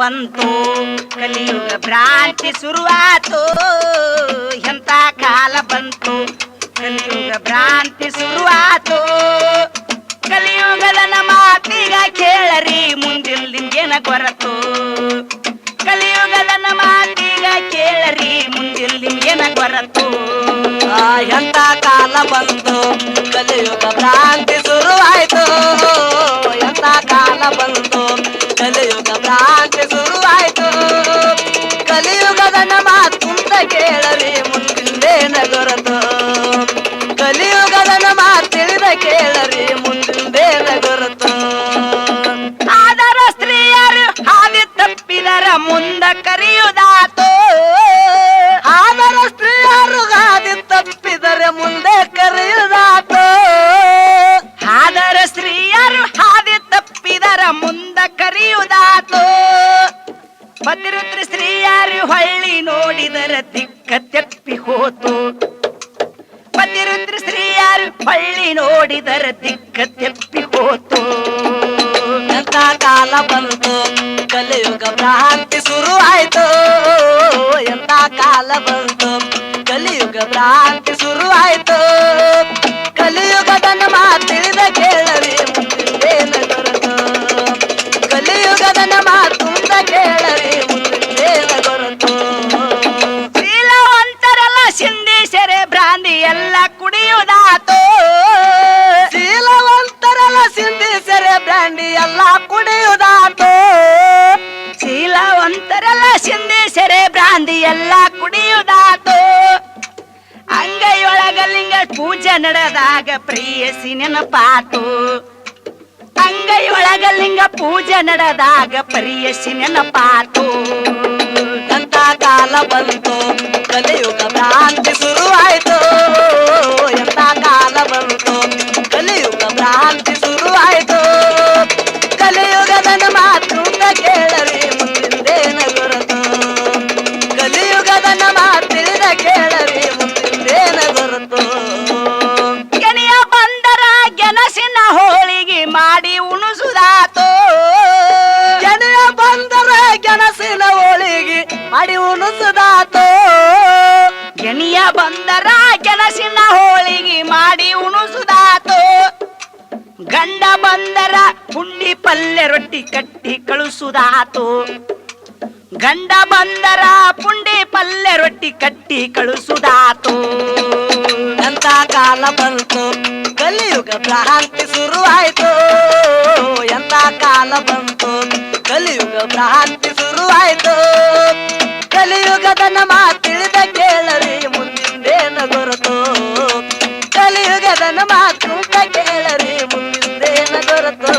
ಬಂತು ಕಲಿಯುಗ ಭ್ರಾಂತಿ ಶುರುವಾತು ಎಂತ ಕಾಲ ಬಂತು ಕಲಿಯುಗ ಭ್ರಾಂತಿ ಶುರುವಾತು ಕಲಿಯುಗದ ಮಾತಿಗ ಕೇಳರಿ ಮುಂದಿಲ್ ನಿಮ್ಗೇನ ಕೊರತು ಕಲಿಯುಗದ ಮಾತಿಗ ಕೇಳರಿ ಮುಂದಿಲ್ ನಿಮ್ಗೇನ ಕೊರತು ಎಂತ ಕಾಲ ಬಂತು ಕಲಿಯುಗ ಭ್ರಾಂತಿ ಶುರುವಾಯ್ತು ಎಂತ ಕಾಲ ಬಂತು ಕಲಿಯುಗ ಭ್ರಾಂತಿ ಶುರುವಾಯ್ತು ಕಲಿಯುಗದ ಮಾತುಂತ ಕೇಳರಿ ಮುಂದಿಂದೇನ ಗೊರತು ಕಲಿಯುಗದ ಮಾತು ತಿಳಿದ ಕೇಳರಿ ಮುಂದಿಂದೇನ ಗೊರತು ಆದರ ಸ್ತ್ರೀಯರು ಹಾದಿ ತಪ್ಪಿದರ ಮುಂದ ಕರೆಯುವುದಾತೋ ಆದರ ಸ್ತ್ರೀಯರು ಹಾದಿ ತಪ್ಪಿದರೆ ಮುಂದೆ ಕರೆಯುವುದಾತೋ ಆದರ ಸ್ತ್ರೀಯರು ಹಾದಿ ತಪ್ಪಿದರ ಮುಂದ ಕರೆಯುವುದಾತೋ ಪತಿರುತ್ರಿ ಸ್ತ್ರೀಯರು ಹೊಳ್ಳಿ ನೋಡಿದರ ದಿಕ್ಕ ತೆಪ್ಪಿ ಹೋತು ಪತಿರುತ್ರಿ ಸ್ತ್ರೀಯರು ಹೊಳ್ಳಿ ನೋಡಿದರ ದಿಕ್ಕ ತೆಪ್ಪಿ ಹೋತು ಎಂತ ಕಾಲ ಬಂತು ಕಲಿಯುಗ ಭ್ರಾಂತಿ ಶುರುವಾಯ್ತು ಎಂತ ಕಾಲ ಬಂತು ಕಲಿಯುಗ ಭ್ರಾಂತಿ ಶುರುವಾಯ್ತು ಕಲಿಯುಗದ ಮಾತು ತಿಳಿದ ಕೇಳರಿ ಮುಂದೇನ ಗೊರತು ಕಲಿಯುಗದ ಮಾತುಂದ ಕೇಳರಿ ಮುಂದೇನ ಗೊರತು ಶೀಲವಂತರೆಲ್ಲ ಸಿಂಧೇಶರೆ ಭ್ರಾಂತಿ ಎಲ್ಲ ಕುಡಿಯುವುದಾತೋ ಶೀಲವಂತರೆಲ್ಲ ಸಿಂಧಿಸರೆ ಬ್ರಾಂಡಿ ಎಲ್ಲ ಕುಡಿಯುವುದಾತೋ ಶೀಲವಂತರೆಲ್ಲ ಸಿಂಧೇಶರೆ ಭ್ರಾಂತಿ ಎಲ್ಲ ಕುಡಿಯುವುದಾತೋ ಅಂಗೈಯೊಳಗ ಲಿಂಗ ಪೂಜೆ ನಡೆದಾಗ ಪ್ರೇಯಸಿ ನೆನಪಾತು ಅಂಗೈಯೊಳಗ ಲಿಂಗ ಪೂಜೆ ನಡೆದಾಗ ಪ್ರೇಯಸಿ ನೆನಪಾತು ಎಂತ ಕಾಲ ಬಂತು ಕಲಿಯುಗ ಭ್ರಾಂತಿ ಶುರುವಾಯ್ತು ಎಂತ ಕಾಲ ಬಂತು ಕಲಿಯುಗ ಭ್ರಾಂತಿ ಶುರುವಾಯ್ತು ಕಲಿಯುಗದ ಮಾತುಂದ ಕೇಳರಿ ಮುಂದಿಂದೇನ ಗೊರತು ಕಲಿಯುಗದ ಮಾತು ತಿಳಿದ ಕೇಳರಿ ಮುಂದಿಂದೇನ ಗೊರತು ಗೆಣೆಯ ಬಂದರ ಗೆಣಸಿನ ಹೋಳಿಗೆ ಮಾಡಿ ಉಣಿಸುದಾತೋ ಗೆಣೆಯ ಬಂದರ ಗೆಣಸಿನ ಹೋಳಿಗೆ ಮಾಡಿ ಉಣಿಸುದಾತೋ ಗೆಣಿಯ ಬಂದರ ಗೆಣಸಿನ ಹೋಳಿಗೆ ಮಾಡಿ ಉಣಿಸುದಾತೋ ಗಂಡ ಬಂದರ ಪುಂಡಿ ಪಲ್ಯ ರೊಟ್ಟಿ ಕಟ್ಟಿ ಕಳುಸುದಾತೋ ಗಂಡ ಬಂದರ ಪುಂಡಿ ಪಲ್ಯ ರೊಟ್ಟಿ ಕಟ್ಟಿ ಕಳುಸುದಾತೋ ಎಂತ ಕಾಲ ಬಂತು ಕಲಿಯುಗ ಭ್ರಾಂತಿ ಶುರುವಾಯ್ತು ಎಂತ ಕಾಲ ಬಂತು ಕಲಿಯುಗ ಭ್ರಾಂತಿ ಶುರುವಾಯ್ತು ಕಲಿಯುಗದ ಮಾತು ತಿಳಿದ ಕೇಳರಿ ಮುಂದಿಂದೇನ ಗೊರತು ಕಲಿಯುಗದ ಮಾತುಂತ ಕೇಳರಿ ಮುಂದಿಂದೇನ ಗೊರತು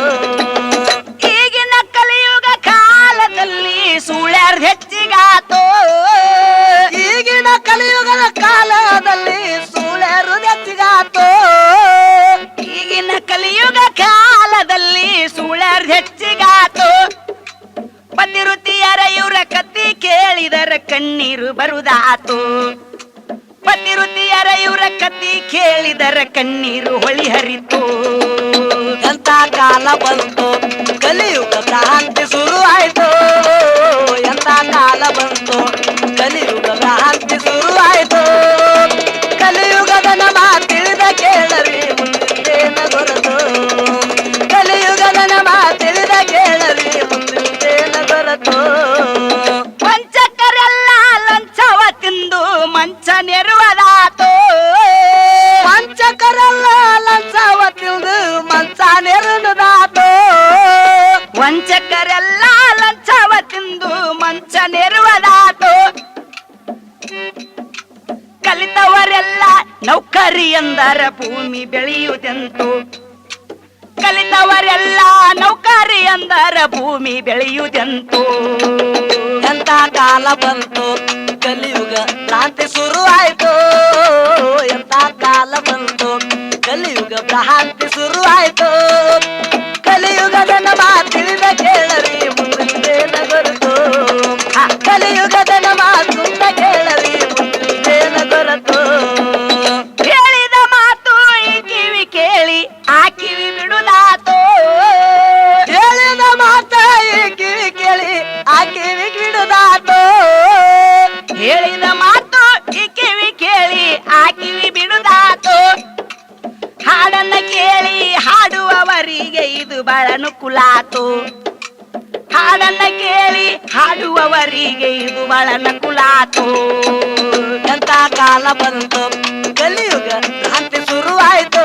ಈಗಿನ ಕಲಿಯುಗ ಕಾಲದಲ್ಲಿ ಸುಳ್ಯಾರ್ದ ಹೆಚ್ಚಿಗಾತೋ ಈಗಿನ ಕಲಿಯುಗದ ಕಾಲದಲ್ಲಿ ಸುಳ್ಳು ಹೆಚ್ಚಿಗಾತೋ ಈಗಿನ ಕಲಿಯುಗ ಕಾಲದಲ್ಲಿ ಸುಳ್ಯಾರ್ದ ಹೆಚ್ಚಿಗಾತೋ ಪತಿರುತಿಯರ ಇವರ ಕತ್ತಿ ಕೇಳಿದರ ಕಣ್ಣೀರು ಬರುದಾತು ಪತಿರುತಿಯರ ಇವರ ಕತ್ತಿ ಕೇಳಿದರ ಕಣ್ಣೀರು ಹೊಳಿ ಹರಿತು ಎಂತ ಕಾಲ ಬಂತು ಕಲಿಯುಗ ಭ್ರಾಂತಿ ಶುರುವಾಯ್ತು ಎಂತ ಕಾಲ ಬಂತು ಕಲಿಯುಗ ಭ್ರಾಂತಿ ಶುರುವಾಯ್ತು ಕಲಿಯುಗದ ಮಾತು ತಿಳಿದ ಕೇಳರಿ ಮುಂದೇನ ಗೊರತು ಕಲಿಯುಗದ ಮಾತು ತಿಳಿದ ಕೇಳರಿ ಮುಂದೇನ ಗೊರತು ವಂಚಕರೆಲ್ಲ ಲಂಚವ ತಿಂದು ಮಂಚ ನೆರುವದಾತೋ ವಂಚಕರೆಲ್ಲ ಲಂಚವ ತಿಳಿದು ಮಂಚ ನೆರನುದಾತೋ ವಂಚಕರೆಲ್ಲ ಲಂಚವ ತಿಂದು ಮಂಚ ನೆರುವದಾತೋ ಕಲಿತವರೆಲ್ಲ ನೌಕರಿ ಎಂದರ ಭೂಮಿ ಬೆಳೆಯುವುದೆಂತು ಕಲಿತವರೆಲ್ಲ ನೌಕರಿ ಎಂದರ ಭೂಮಿ ಬೆಳೆಯುವುದೆಂತು ಎಂತ ಕಾಲ ಬಂತು ಕಲಿಯುಗ ಭ್ರಾಂತಿ ಶುರುವಾಯ್ತು ಎಂತ ಕಾಲ ಬಂತು ಕಲಿಯುಗ ಭ್ರಾಂತಿ ಶುರುವಾಯ್ತು ಕಲಿಯುಗದ ಮಾತು ತಿಳಿದ ಕೇಳರಿ ಮುಂದೇನ ಗೊರತು ಕಲಿಯುಗದ ಮಾತುಂತ ಕೇಳರಿ ಮುಂದೇನ ಗೊರತು ಹೇಳಿದ ಮಾತು ಈ ಕಿವಿ ಕೇಳಿ ಆ ಕಿವಿ ಬಿಡುದಾತೋ ಹೇಳಿದ ಮಾತ ಈ ಕಿವಿ ಕೇಳಿ ಆಕೆ ಹೇಳಿದ ಮಾತು ಈ ಕಿವಿ ಕೇಳಿ ಆ ಕಿವಿ ಬಿಡುದಾತು ಹಾಡನ್ನ ಕೇಳಿ ಹಾಡುವವರಿಗೆ ಇದು ಬಹಳ ಅನುಕೂಲಾತು ಹಾಡನ್ನ ಕೇಳಿ ಹಾಡುವವರಿಗೆ ಇದು ಬಹಳ ಅನುಕೂಲಾತು ಎಂತ ಕಾಲ ಬಂತು ಕಲಿಯುಗ ಭ್ರಾಂತಿ ಶುರುವಾಯ್ತು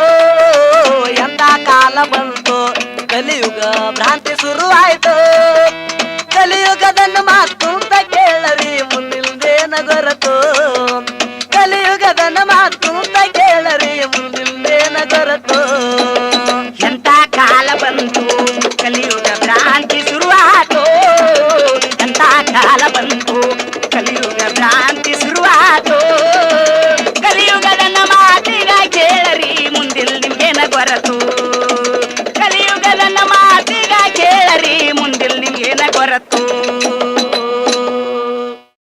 ಎಂತ ಕಾಲ ಬಂತು ಕಲಿಯುಗ ಭ್ರಾಂತಿ ಶುರುವಾಯ್ತು ಕಲಿಯುಗದನ್ನು ಮಾತು ಅಂತ ಕೇಳರಿ ಮುಂದಿಲ್ದೇನ ಗೊರತು ಕಲಿಯುಗದನ್ನು ಮಾತು ಅಂತ ಕೇಳರಿ ಮುಂದಿಲ್ದೇನ ಗೊರತು ಎಂತ ಕಾಲ ಬಂತು ಕಲಿಯುಗ ಭ್ರಾಂತಿ ಶುರುವಾತು ಎಂತ ಕಾಲ ಬಂತು ಕಲಿಯುಗ ಭ್ರಾಂತಿ ಶುರುವಾತು